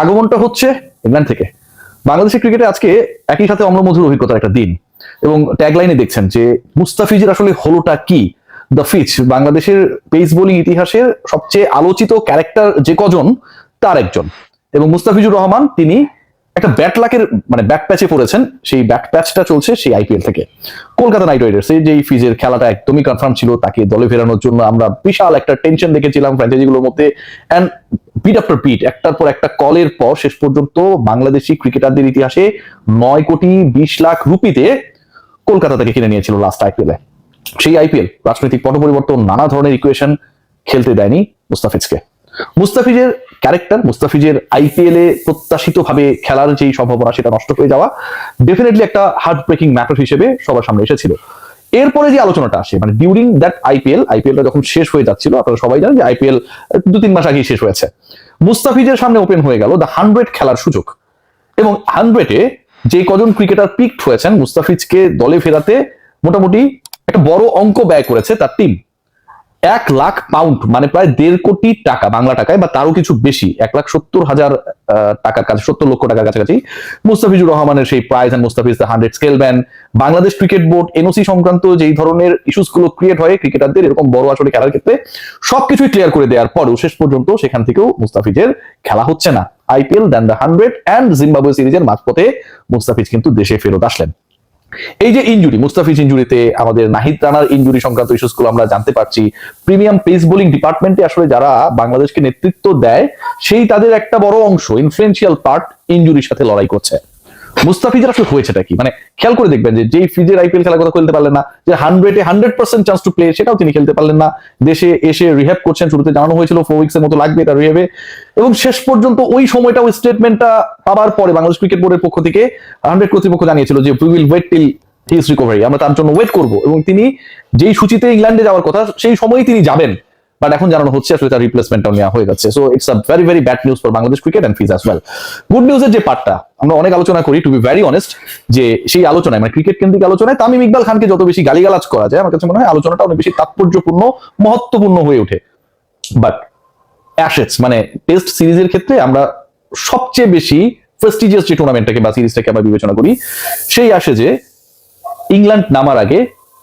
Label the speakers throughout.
Speaker 1: আগমনটা হচ্ছে ইংল্যান্ড থেকে। বাংলাদেশের ক্রিকেটে আজকে একই সাথে অম্লমধুর অভিজ্ঞতার একটা দিন, এবং ট্যাগলাইনে দেখছেন যে মুস্তাফিজের আসলে হলোটা কি। দ্য ফিচ, বাংলাদেশের পেস বোলিং ইতিহাসের সবচেয়ে আলোচিত ক্যারেক্টার যে কজন তার একজন, এবং মুস্তাফিজুর রহমান তিনি একটা ব্যাট লাকের মানে ব্যাট প্যাচে পড়েছেন। সেই ব্যাট প্যাচটা চলছে সেই আইপিএল থেকে। কলকাতা নাইট রাইডার্স এই যে ফিজের খেলাটা একদমই কনফার্ম ছিল, তাকে দলে ফেরানোর জন্য আমরা বিশাল একটা টেনশন দেখেছিলাম ফ্র্যাঞ্চাইজিগুলোর মধ্যে। অ্যান্ড বিট আফটার বিট, একটার পর একটা কলের পর শেষ পর্যন্ত বাংলাদেশি ক্রিকেটারদের ইতিহাসে 9,20,00,000 রুপিতে কলকাতা থেকে কিনে নিয়েছিল লাস্ট আইপিএলে। সেই আইপিএল রাজনৈতিক পট পরিবর্তন, নানা ধরনের ইকুয়েশন খেলতে দেয়নি মুস্তাফিজকে। মুস্তাফিজের ক্যারেক্টার, মুস্তাফিজের আইপিএল এ প্রত্যাশিত ভাবে খেলার যেই সম্ভাবনা সেটা নষ্ট হয়ে যাওয়া ডেফিনেটলি একটা হার্ট ব্রেকিং ম্যাটার হিসেবে সবার সামনে এসেছিল। এরপরে যে আলোচনাটা আসে মানে ডিউরিং দ্যাট আইপিএলটা যখন শেষ হয়ে যাচ্ছিল, আপনারা সবাই জানেন যে আইপিএল 2-3 মাস আগেই শেষ হয়েছে, মুস্তাফিজের সামনে ওপেন হয়ে গেল দ্য 100 খেলার সুযোগ। এবং 100-এ যে কজন ক্রিকেটার পিকড হয়েছেন মুস্তাফিজকে দলে ফেরাতে মোটামুটি একটা বড় অঙ্ক ব্যয় করেছে তার টিম। 1,00,000 পাউন্ড মানে প্রায় 1.5 কোটি টাকা বাংলা টাকায়, বা তারও কিছু বেশি, 1,70,000 টাকার কাছে, 70 লক্ষ টাকার কাছাকাছি মুস্তাফিজুর রহমানের সেই prize and Mustafiz the 100 scale ban. Bangladesh cricket board NOC সংক্রান্ত যেই ধরনের ইস্যুস গুলো ক্রিয়েট হয় ক্রিকেটারদের এরকম বড় আসলে খেলার ক্ষেত্রে, সবকিছুই ক্লিয়ার করে দেওয়ার পরেও শেষ পর্যন্ত সেখান থেকেও মুস্তাফিজের খেলা হচ্ছে না। IPL then the 100 and Zimbabwe সিরিজের মাঝপথে মুস্তাফিজ কিন্তু দেশে ফেরত আসলেন। এই যে ইনজুরি, মুস্তাফিজ ইনজুরিতে আমাদের নাহিদ রানার ইনজুরি সংক্রান্ত ইস্যুস গুলো আমরা জানতে পারছি। প্রিমিয়াম পেস বোলিং ডিপার্টমেন্টে আসলে যারা বাংলাদেশকে নেতৃত্ব দেয় সেই তাদের একটা বড় অংশ, ইনফ্লুয়েন্সিয়াল পার্ট, ইনজুরির সাথে লড়াই করছে। মুস্তাফিজের আসলে হয়েছেটা কি, মানে খেয়াল করে দেখবেন যে যেই ফিজের আইপিএল খেলার কথা খেলতে পারলেন না, যে 100-এ 100% চান্স টু প্লে সেটাও তিনি খেলতে পারলেন না। দেশে এসে রিহ্যাব করছেন, শুরুতে জানানো হয়েছিল 4 উইকসের মতো লাগবে তার রিহ্যাবে, এবং শেষ পর্যন্ত ওই সময়টা ওই স্টেটমেন্টটা পাওয়ার পরে বাংলাদেশ ক্রিকেট বোর্ডের পক্ষ থেকে 100 কর্তৃপক্ষ জানিয়েছিল যে we will wait till his recovery, আমরা তার জন্য ওয়েট করব, এবং তিনি যেই সূচিতে ইংল্যান্ডে যাওয়ার কথা সেই সময়ই তিনি যাবেন। বাট এখন জানানো হচ্ছে আসলে তার রিপ্লেসমেন্টটাও নেওয়া হয়ে যাচ্ছে। So it's a very very bad news for Bangladesh cricket and Fizz as well. Good নিউজের যে পার্টটা আমরা অনেক আলোচনা করি, টু বি ভেরি অনেস্ট, যে সেই আলোচনায় মানে ক্রিকেট কেন্দ্রিক আলোচনায় তামিম ইকবাল খানকে যত বেশি গালিগালাজ করা যায় আমার কাছে মনে হয় আলোচনাটা অনেক বেশি তাৎপর্যপূর্ণ, মহত্বপূর্ণ হয়ে ওঠে। বাট অ্যাশেজ মানে টেস্ট সিরিজের ক্ষেত্রে আমরা সবচেয়ে বেশি প্রেস্টিজিয়াস যে টুর্নামেন্টটাকে বা সিরিজটাকে আমরা বিবেচনা করি, সেই অ্যাশেজে ইংল্যান্ড নামার আগে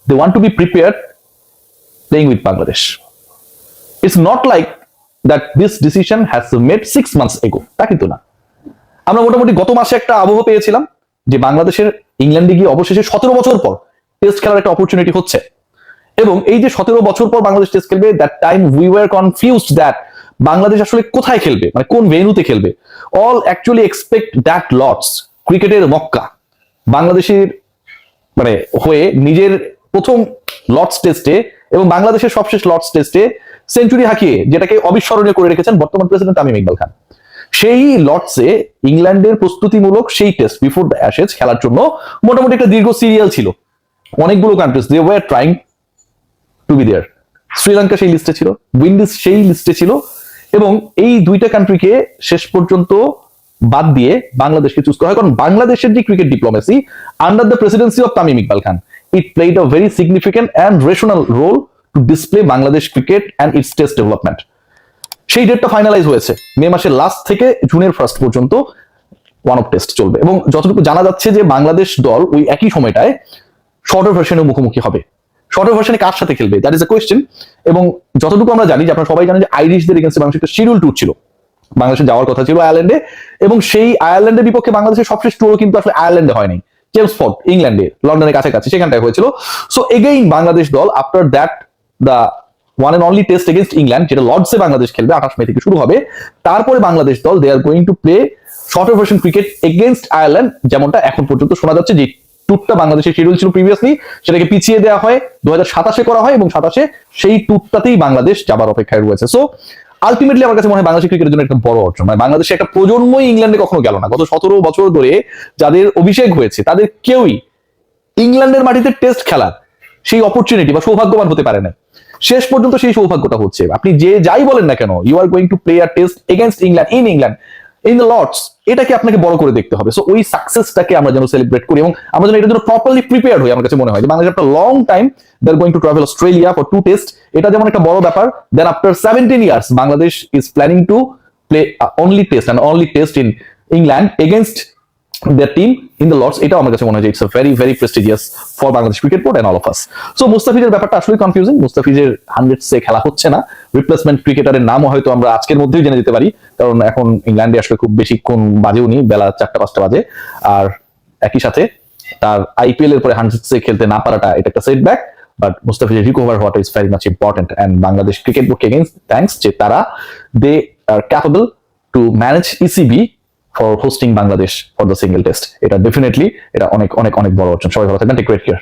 Speaker 1: they want to be prepared playing with Bangladesh. It's not like that this decision has made 6 months ago, তা কিন্তু না। আমরা মোটামুটি গত মাসে একটা আবহ পেয়েছিলাম যে বাংলাদেশের ইংল্যান্ডে গিয়ে অবশেষে 17 বছর পর টেস্ট খেলার একটা অপরচুনিটি হচ্ছে, এবং এই যে 17 বছর পর বাংলাদেশ টেস্ট খেলবে, that time we were confused that Bangladesh আসলে কোথায় খেলবে, মানে কোন ভেন্যুতে খেলবে। All actually expect that Lord's, ক্রিকেটের মক্কা, বাংলাদেশের মানে হয়ে নিজের প্রথম লর্ডস টেস্টে এবং বাংলাদেশের সবশেষ লর্ডস টেস্টে সেঞ্চুরি হাঁকিয়ে যেটাকে অবিস্মরণীয় করে রেখেছেন বর্তমান প্রেসিডেন্ট তামিম ইকবাল খান। সেই লর্ডসে ইংল্যান্ডের প্রস্তুতিমূলক সেই টেস্ট বিফোর দ্য অ্যাশেজ খেলার জন্য মোটামুটি একটা দীর্ঘ সিরিয়াল ছিল। অনেকগুলো countries they were trying to be there. Sri Lanka সেই লিস্টে ছিল, উইন্ডিজ সেই লিস্টে ছিল, এবং এই দুইটা কান্ট্রিকে শেষ পর্যন্ত বাদ দিয়ে বাংলাদেশকে চুজ করা হয়, কারণ বাংলাদেশের যে cricket diplomacy under the Presidency of Tamim Iqbal Khan, it played a very significant and rational role to display Bangladesh cricket and its test development. সেই ডেটটা ফাইনালাইজ হয়েছে মে মাসের লাস্ট থেকে জুনের ফার্স্ট পর্যন্ত ওয়ান অফ টেস্ট চলবে, এবং যতটুকু জানা যাচ্ছে যে বাংলাদেশ দল ওই একই সময়টায় শর্টার ভার্সনের মুখোমুখি হবে। শর্টার ভার্সনে কার সাথে খেলবে দ্যাট ইজ এ কোয়েশ্চেন। এবং যতটুকু আমরা জানি যে আপনারা সবাই জানেন যে আইরিশদের এগেইনস্টে বাংলাদেশের একটা শিডিউল ট্যুর ছিল, বাংলাদেশে যাওয়ার কথা ছিল আয়ারল্যান্ডে, এবং সেই আয়ারল্যান্ডের বিপক্ষে বাংলাদেশের সবশেষ ট্যুরও কিন্তু আসলে আয়ারল্যান্ডে হয়নি, চেমসফোর্ড ইংল্যান্ডে, লন্ডনের কাছাকাছি সেখানটায় হয়েছিল। সো এগেইন বাংলাদেশ দল after that the one and only test against England, যেটা লর্ডসে বাংলাদেশ খেলবে 28 মে থেকে শুরু হবে, তারপরে বাংলাদেশ দল they are going to play shorter version cricket against Ireland, যেমনটা এখন পর্যন্ত শোনা যাচ্ছে। যে ট্যুরটা বাংলাদেশের শিডিউল ছিল প্রিভিয়াসলি সেটাকে পিছিয়ে দেওয়া হয়, 2027-এ করা হয়, এবং 27-এ সেই ট্যুরটাতেই বাংলাদেশ যাবার অপেক্ষায় রয়েছে। সো আলটিমেটলি আমার কাছে মনে হয় বাংলাদেশের ক্রিকেটের জন্য একটা বড় অর্জন, মানে বাংলাদেশে একটা প্রজন্মই ইংল্যান্ডে কখনো গেল না। গত 17 বছর ধরে যাদের অভিষেক হয়েছে তাদের কেউই ইংল্যান্ডের মাটিতে টেস্ট খেলার সেই অপরচুনিটি বা সৌভাগ্যবান হতে পারে না। শেষ পর্যন্ত সেই সৌভাগ্যটা হচ্ছে, আপনি যে যাই বলেন না কেন, you are going to play a test against England in the Lord's, এটাকে আপনাকে বড় করে দেখতে হবে। সো ওই সাকসেসটাকে আমরা যেন সেলিব্রেট করি এবং আমরা যেন এটার জন্য প্রপারলি প্রিপেয়ার্ড হই। আমার কাছে মনে হয় যে বাংলাদেশ একটা long time they are going to travel Australia for 2 test, এটা যেমন একটা বড় ব্যাপার। Then after 17 years Bangladesh is planning to play only test in England against their team in the Lords, এটাও আমার কাছে মনে হয় it's very very prestigious for Bangladesh cricket board and all of us. So মুস্তাফিজের ব্যাপারটা আসলে কনফিউজিং। মুস্তাফিজের 100 খেলা হচ্ছে না, রিপ্লেসমেন্ট ক্রিকেটারের নামও হয়তো আমরা আজকের মধ্যেই জেনে দিতে পারি, কারণ এখন ইংল্যান্ডে আসলে খুব বেশিক্ষণ বাজেও নি, বেলা 4টা-5টা বাজে। আর একই সাথে তার আইপিএল এর পরে 100 খেলতে না পারাটা এটা একটা সেটব্যাক, বাট মুস্তাফিজের রিকভার হওয়াটা is very much important and Bangladesh cricket বোর্ডকে থ্যাঙ্কস যে তারা they are capable to manage ECB for hosting Bangladesh for the single test. এটা ডেফিনেটলি এটা অনেক অনেক অনেক বড় অর্জন। সবাই ভালো থাকবেন, টেক গ্রেট কেয়ার।